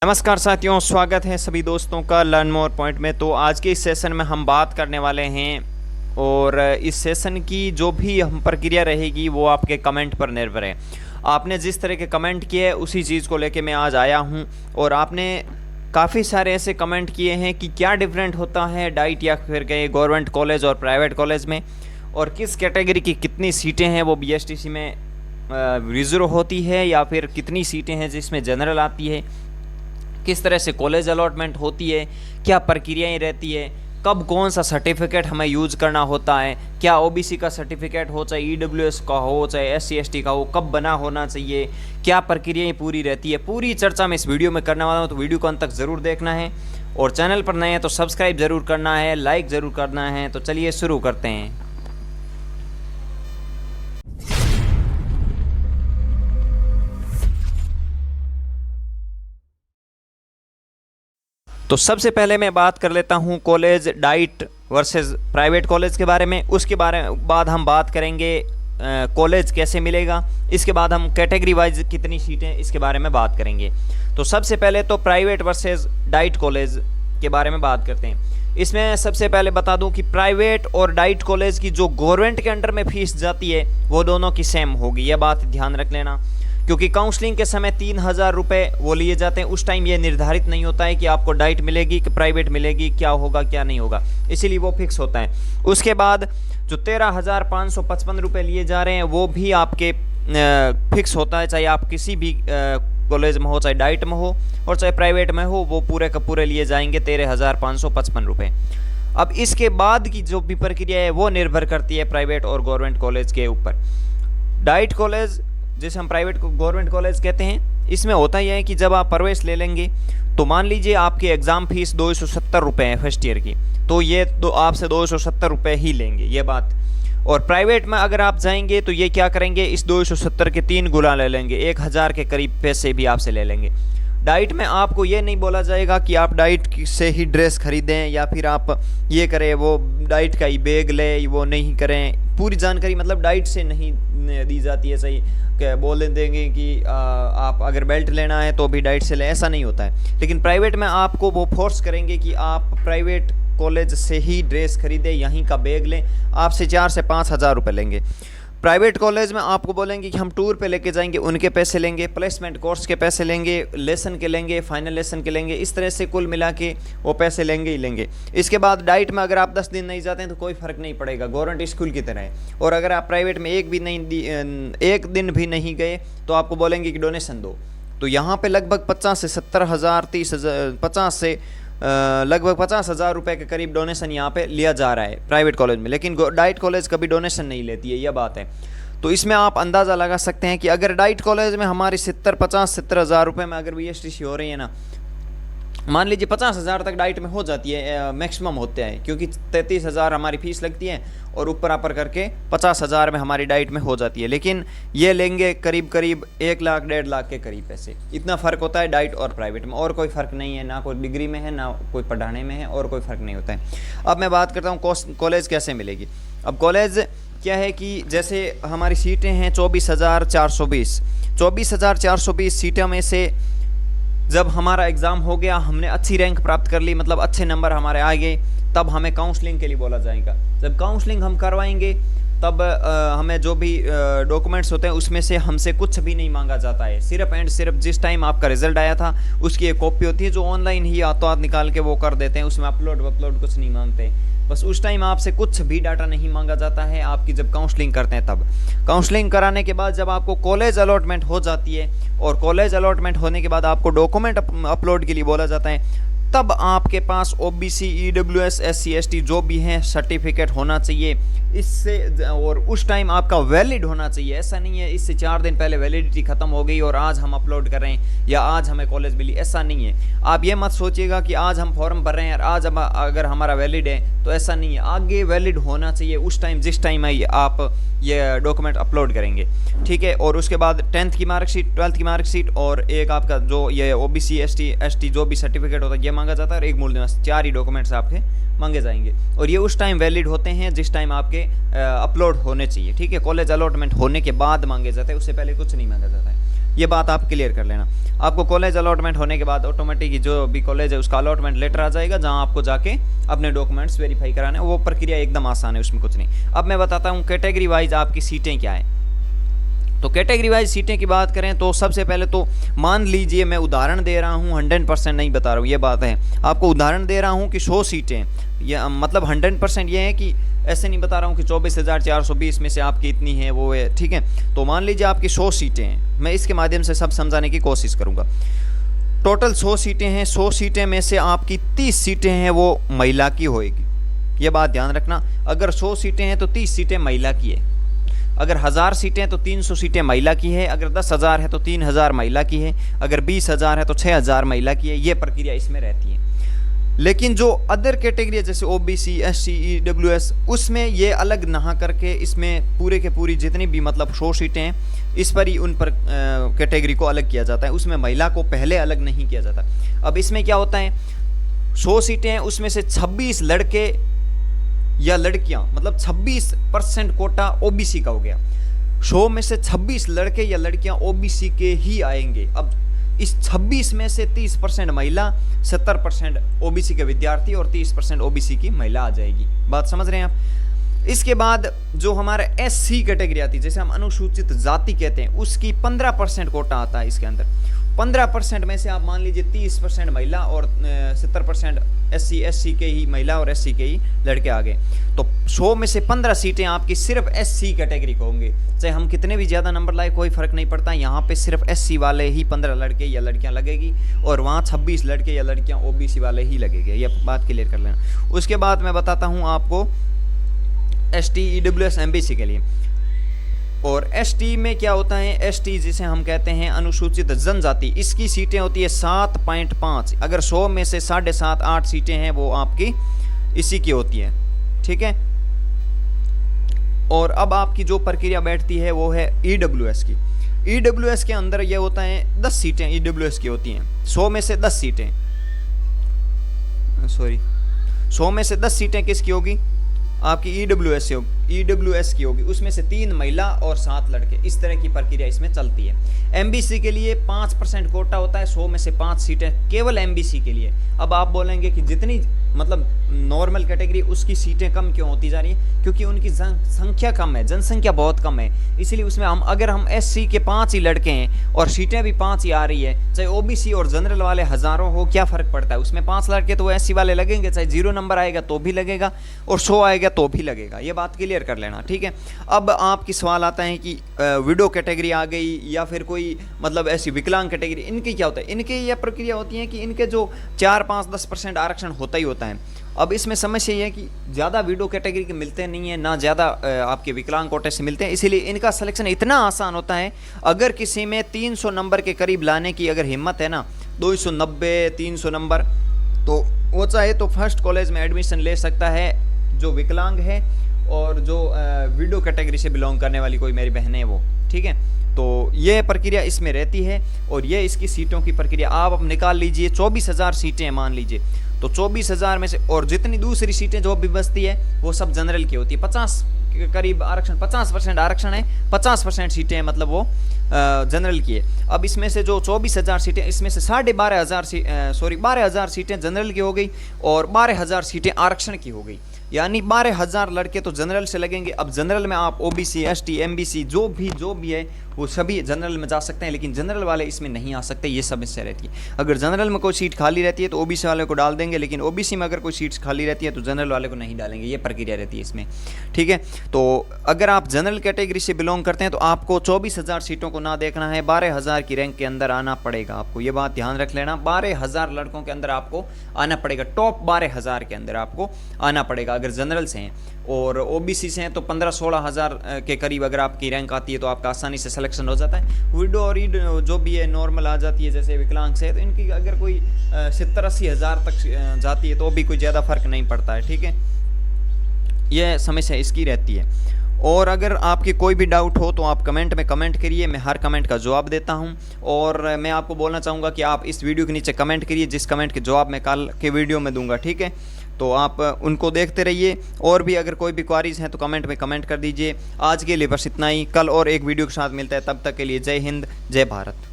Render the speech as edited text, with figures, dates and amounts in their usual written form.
नमस्कार साथियों, स्वागत है सभी दोस्तों का लर्न मोर पॉइंट में। तो आज के इस सेशन में हम बात करने वाले हैं और इस सेशन की जो भी हम प्रक्रिया रहेगी वो आपके कमेंट पर निर्भर है। आपने जिस तरह के कमेंट किए उसी चीज़ को लेके मैं आज आया हूं और आपने काफ़ी सारे ऐसे कमेंट किए हैं कि क्या डिफरेंट होता है डाइट या फिर कहीं गवर्नमेंट कॉलेज और प्राइवेट कॉलेज में, और किस कैटेगरी की कितनी सीटें हैं वो BSTC में रिजर्व होती है या फिर कितनी सीटें हैं जिसमें जनरल आती है, किस तरह से कॉलेज अलॉटमेंट होती है, क्या प्रक्रियाएं रहती है, कब कौन सा सर्टिफिकेट हमें यूज़ करना होता है, क्या OBC का सर्टिफिकेट हो चाहे EWS का हो चाहे SC ST का हो, कब बना होना चाहिए, क्या प्रक्रियाएं पूरी रहती है, पूरी चर्चा मैं इस वीडियो में करने वाला हूं। तो वीडियो को अंत तक ज़रूर देखना है और चैनल पर नए हैं तो सब्सक्राइब ज़रूर करना है, लाइक ज़रूर करना है। तो चलिए शुरू करते हैं। तो सबसे पहले मैं बात कर लेता हूं college diet versus private college के बारे में। उसके बाद हम बात करेंगे कॉलेज कैसे मिलेगा। इसके बाद हम कैटेगरी वाइज कितनी सीटें इसके बारे में बात करेंगे। तो सबसे पहले तो प्राइवेट वर्सेस डाइट कॉलेज के बारे में बात करते हैं। इसमें सबसे पहले बता दूं कि प्राइवेट और डाइट कॉलेज की जो गवर्नमेंट के अंडर में फीस जाती है वो दोनों की सेम होगी, यह बात ध्यान रख लेना। क्योंकि काउंसलिंग के समय 3000 रुपये वो लिए जाते हैं। उस टाइम ये निर्धारित नहीं होता है कि आपको डाइट मिलेगी कि प्राइवेट मिलेगी, क्या होगा क्या नहीं होगा, इसीलिए वो फिक्स होता है। उसके बाद जो 13,555 रुपये लिए जा रहे हैं वो भी आपके फिक्स होता है, चाहे आप किसी भी कॉलेज में हो, चाहे डाइट में हो और चाहे प्राइवेट में हो, वो पूरे का पूरे लिए जाएंगे 13,555 रुपये। अब इसके बाद की जो भी प्रक्रिया है वो निर्भर करती है प्राइवेट और गवर्नमेंट कॉलेज के ऊपर। डाइट कॉलेज जिसे हम प्राइवेट को गवर्नमेंट कॉलेज कहते हैं, इसमें होता यह है कि जब आप प्रवेश ले लेंगे तो मान लीजिए आपकी एग्ज़ाम फीस 270 रुपये है फर्स्ट ईयर की, तो ये तो आपसे 270 रुपये ही लेंगे, ये बात। और प्राइवेट में अगर आप जाएंगे तो ये क्या करेंगे, इस 270 के 3 गुना ले लेंगे, 1000 के करीब पैसे भी आपसे ले लेंगे। डाइट में आपको ये नहीं बोला जाएगा कि आप डाइट से ही ड्रेस खरीदें या फिर आप ये करें, वो डाइट का ही बैग ले, वो नहीं करें। पूरी जानकारी मतलब डाइट से नहीं दी जाती है। सही कि बोल देंगे कि आप अगर बेल्ट लेना है तो भी डाइट से ले, ऐसा नहीं होता है। लेकिन प्राइवेट में आपको वो फोर्स करेंगे कि आप प्राइवेट कॉलेज से ही ड्रेस खरीदें, यहीं का बैग लें, आपसे 4 से 5 हज़ार रुपये लेंगे। प्राइवेट कॉलेज में आपको बोलेंगे कि हम टूर पे लेके जाएंगे, उनके पैसे लेंगे, प्लेसमेंट कोर्स के पैसे लेंगे, लेसन के लेंगे, फाइनल लेसन के लेंगे, इस तरह से कुल मिला के वो पैसे लेंगे ही लेंगे। इसके बाद डाइट में अगर आप 10 दिन नहीं जाते हैं तो कोई फ़र्क नहीं पड़ेगा, गवर्नमेंट स्कूल की तरह है। और अगर आप प्राइवेट में एक दिन भी नहीं गए तो आपको बोलेंगे कि डोनेशन दो। तो यहाँ पर लगभग 50 से 70 हज़ार, 50 से लगभग 50,000 रुपये के करीब डोनेशन यहाँ पे लिया जा रहा है प्राइवेट कॉलेज में। लेकिन डाइट कॉलेज कभी डोनेशन नहीं लेती है, यह बात है। तो इसमें आप अंदाज़ा लगा सकते हैं कि अगर डाइट कॉलेज में हमारी 70 हज़ार रुपये में अगर BSTC हो रही है ना, मान लीजिए 50,000 तक डाइट में हो जाती है, मैक्सिमम होते हैं, क्योंकि 33,000 हमारी फीस लगती है और ऊपर अपर करके 50,000 में हमारी डाइट में हो जाती है। लेकिन ये लेंगे करीब करीब 1 लाख 1.5 लाख के करीब पैसे। इतना फ़र्क होता है डाइट और प्राइवेट में, और कोई फ़र्क नहीं है, ना कोई डिग्री में है ना कोई पढ़ाने में है, और कोई फ़र्क नहीं होता है। अब मैं बात करता हूँ कॉलेज कैसे मिलेगी। अब कॉलेज क्या है कि जैसे हमारी सीटें हैं 24,420 24,420 सीटों में से जब हमारा एग्ज़ाम हो गया, हमने अच्छी रैंक प्राप्त कर ली, मतलब अच्छे नंबर हमारे आ गए, तब हमें काउंसलिंग के लिए बोला जाएगा। जब काउंसलिंग हम करवाएंगे तब हमें जो भी डॉक्यूमेंट्स होते हैं उसमें से हमसे कुछ भी नहीं मांगा जाता है। सिर्फ एंड सिर्फ जिस टाइम आपका रिजल्ट आया था उसकी एक कॉपी होती है जो ऑनलाइन ही हाथों हाथ निकाल के वो कर देते हैं, उसमें अपलोड कुछ नहीं मांगते। बस उस टाइम आपसे कुछ भी डाटा नहीं मांगा जाता है। आपकी जब काउंसलिंग करते हैं तब काउंसलिंग कराने के बाद जब आपको कॉलेज अलॉटमेंट हो जाती है और कॉलेज अलॉटमेंट होने के बाद आपको डॉक्यूमेंट अपलोड के लिए बोला जाता है, तब आपके पास OBC EWS SC ST जो भी हैं सर्टिफिकेट होना चाहिए इससे, और उस टाइम आपका वैलिड होना चाहिए। ऐसा नहीं है इससे 4 दिन पहले वैलिडिटी ख़त्म हो गई और आज हम अपलोड कर रहे हैं या आज हमें कॉलेज मिली, ऐसा नहीं है। आप ये मत सोचिएगा कि आज हम फॉर्म भर रहे हैं और आज हम अगर हमारा वैलिड है, तो ऐसा नहीं है। आगे वैलिड होना चाहिए उस टाइम जिस टाइम आप ये डॉक्यूमेंट अपलोड करेंगे, ठीक है। और उसके बाद 10th की मार्कशीट, 12th की मार्कशीट और एक आपका जो ये OBC ST जो भी सर्टिफिकेट होता है ये मांगा जाता है, और एक मूल निवास, 4 ही डॉक्यूमेंट्स आपके मांगे जाएंगे और ये उस टाइम वैलिड होते हैं जिस टाइम आपके अपलोड होने चाहिए, ठीक है। कॉलेज अलॉटमेंट होने के बाद मांगे जाते हैं, उससे पहले कुछ नहीं मांगा जाता है। ये बात आप क्लियर कर लेना। आपको कॉलेज अलॉटमेंट होने के बाद ऑटोमेटिक जो भी कॉलेज है उसका अलॉटमेंट लेटर आ जाएगा, जहां आपको जाके अपने डॉक्यूमेंट्स वेरीफाई कराने, वो प्रक्रिया एकदम आसान है, उसमें कुछ नहीं। अब मैं बताता हूँ कैटेगरी वाइज आपकी सीटें क्या है। तो कैटेगरी वाइज सीटें की बात करें तो सबसे पहले तो मान लीजिए, मैं उदाहरण दे रहा हूँ, 100% नहीं बता रहा हूँ, ये बात है, आपको उदाहरण दे रहा हूँ कि 100 सीटें, या मतलब 100% ये है कि ऐसे नहीं बता रहा हूँ कि 24,420 में से आपकी इतनी है वो है, ठीक है। तो मान लीजिए आपकी 100 सीटें हैं, मैं इसके माध्यम से सब समझाने की कोशिश करूँगा। टोटल 100 सीटें हैं, 100 सीटें में से आपकी 30 सीटें हैं वो महिला की होएगी, ये बात ध्यान रखना। अगर 100 सीटें हैं तो 30 सीटें महिला की है। अगर 1000 सीटें हैं तो 300 सीटें महिला की है। अगर 10,000 है तो 3000 महिला की है। अगर 20,000 है तो 6000 महिला की है। ये प्रक्रिया इसमें रहती है। लेकिन जो अदर कैटेगरी है जैसे ओबीसी, एससी, ईडब्ल्यूएस, उसमें ये अलग नहा करके इसमें पूरे के पूरी जितनी भी मतलब 100 सीटें हैं इस पर ही उन पर कैटेगरी को अलग किया जाता है, उसमें महिला को पहले अलग नहीं किया जाता। अब इसमें क्या होता है, 100 सीटें हैं उसमें से 26 लड़के या लड़कियां, मतलब 26% कोटा ओबीसी का हो गया। 100 में से 26 लड़के या लड़कियां ओबीसी के ही आएंगे। अब इस 26 में से 30% महिला, 70% ओबीसी के विद्यार्थी और 30% ओबीसी की महिला आ जाएगी। बात समझ रहे हैं आप। इसके बाद जो हमारे एससी कैटेगरी आती है, जैसे हम अनुसूचित जाति कहते हैं, उसकी 15% कोटा आता है इसके अंदर। 15% में से आप मान लीजिए 30% महिला और 70% एससी के ही महिला और एससी के ही लड़के आ गए। तो 100 में से 15 सीटें आपकी सिर्फ एससी कैटेगरी को होंगे। चाहे हम कितने भी ज़्यादा नंबर लाए कोई फ़र्क नहीं पड़ता, यहाँ पे सिर्फ एससी वाले ही 15 लड़के या लड़कियाँ लगेगी और वहाँ 26 लड़के या लड़कियाँ ओबीसी वाले ही लगेंगे। ये बात क्लियर कर लेना। उसके बाद मैं बताता हूँ आपको एसटी, ईडब्ल्यूएस, एमबीसी के लिए। और एसटी में क्या होता है, एसटी जिसे हम कहते हैं अनुसूचित जनजाति, इसकी सीटें होती है 7.5। अगर 100 में से 7.5-8 सीटें हैं वो आपकी इसी की होती है, ठीक है। और अब आपकी जो प्रक्रिया बैठती है वो है ईडब्ल्यूएस की। ईडब्ल्यूएस के अंदर ये होता है 10 सीटें ईडब्ल्यूएस की होती हैं। 100 में से 10 सीटें, सॉरी, 100 में से 10 सीटें किसकी होगी, आपकी ईडब्ल्यूएस की होगी। उसमें से 3 महिला और 7 लड़के, इस तरह की प्रक्रिया इसमें चलती है। एमबीसी के लिए 5% कोटा होता है, 100 में से 5 सीटें केवल एमबीसी के लिए। अब आप बोलेंगे कि जितनी मतलब नॉर्मल कैटेगरी उसकी सीटें कम क्यों होती जा रही हैं, क्योंकि उनकी संख्या कम है, जनसंख्या बहुत कम है, इसलिए उसमें अगर हम एससी के 5 ही लड़के हैं और सीटें भी 5 ही आ रही है, चाहे ओबीसी और जनरल वाले हज़ारों हो, क्या फ़र्क पड़ता है, उसमें 5 लड़के तो एससी वाले लगेंगे, चाहे 0 नंबर आएगा तो भी लगेगा और 100 आएगा तो भी लगेगा। ये बात क्लियर कर लेना, ठीक है। अब आपकी सवाल आता है कि विडो कैटेगरी आ गई या फिर कोई मतलब ऐसी विकलांग कैटेगरी, इनकी क्या होता है। इनकी यह प्रक्रिया होती है कि इनके जो 4, 5, 10% आरक्षण होता ही होता है। अब इसमें समस्या ये है कि ज़्यादा विडो कैटेगरी के मिलते नहीं है, ना ज़्यादा आपके विकलांग कोटे से मिलते हैं, इसीलिए इनका सिलेक्शन इतना आसान होता है। अगर किसी में 300 नंबर के करीब लाने की अगर हिम्मत है ना, 290, 300 नंबर, तो वो चाहे तो फर्स्ट कॉलेज में एडमिशन ले सकता है जो विकलांग है और जो विडो कैटेगरी से बिलोंग करने वाली कोई मेरी बहन है वो, ठीक है। तो ये प्रक्रिया इसमें रहती है और ये इसकी सीटों की प्रक्रिया आप अब निकाल लीजिए। 24,000 सीटें मान लीजिए, तो 24,000 में से और जितनी दूसरी सीटें जो भी बचती है वो सब जनरल की होती है। 50 के करीब आरक्षण, 50% आरक्षण है, 50% सीटें मतलब वो जनरल की है। अब इसमें से जो 24,000 सीटें, इसमें से 12,500 सीटें जनरल की हो गई और 12,000 सीटें आरक्षण की हो गई, यानी 12,000 लड़के तो जनरल से लगेंगे। अब जनरल में आप ओबीसी, एसटी, एमबीसी जो भी है वो सभी जनरल में जा सकते हैं, लेकिन जनरल वाले इसमें नहीं आ सकते, ये समस्या रहती है। अगर जनरल में कोई सीट खाली रहती है तो ओबीसी वाले को डाल देंगे, लेकिन ओबीसी में अगर कोई सीट्स खाली रहती है तो जनरल वाले को नहीं डालेंगे, ये प्रक्रिया रहती है इसमें, ठीक है। तो अगर आप जनरल कैटेगरी से बिलोंग करते हैं तो आपको 24,000 सीटों को ना देखना है, 12,000 की रैंक के अंदर आना पड़ेगा आपको, ये बात ध्यान रख लेना। 12,000 लड़कों के अंदर आपको आना पड़ेगा, टॉप 12,000 के अंदर आपको आना पड़ेगा अगर जनरल से हैं। और ओबीसी से हैं तो 15-16 हज़ार के करीब अगर आपकी रैंक आती है तो आपका आसानी से सिलेक्शन हो जाता है। विडो और जो भी है नॉर्मल आ जाती है, जैसे विकलांग से, तो इनकी अगर कोई 70-80 हज़ार तक जाती है तो भी कोई ज़्यादा फर्क नहीं पड़ता है, ठीक है। यह समस्या इसकी रहती है। और अगर आपकी कोई भी डाउट हो तो आप कमेंट में कमेंट करिए, मैं हर कमेंट का जवाब देता हूं। और मैं आपको बोलना चाहूँगा कि आप इस वीडियो के नीचे कमेंट करिए, जिस कमेंट के जवाब मैं कल के वीडियो में दूंगा, ठीक है। तो आप उनको देखते रहिए। और भी अगर कोई भी क्वारीज हैं तो कमेंट में कमेंट कर दीजिए। आज के लिए बस इतना ही, कल और एक वीडियो के साथ मिलता है, तब तक के लिए जय हिंद जय भारत।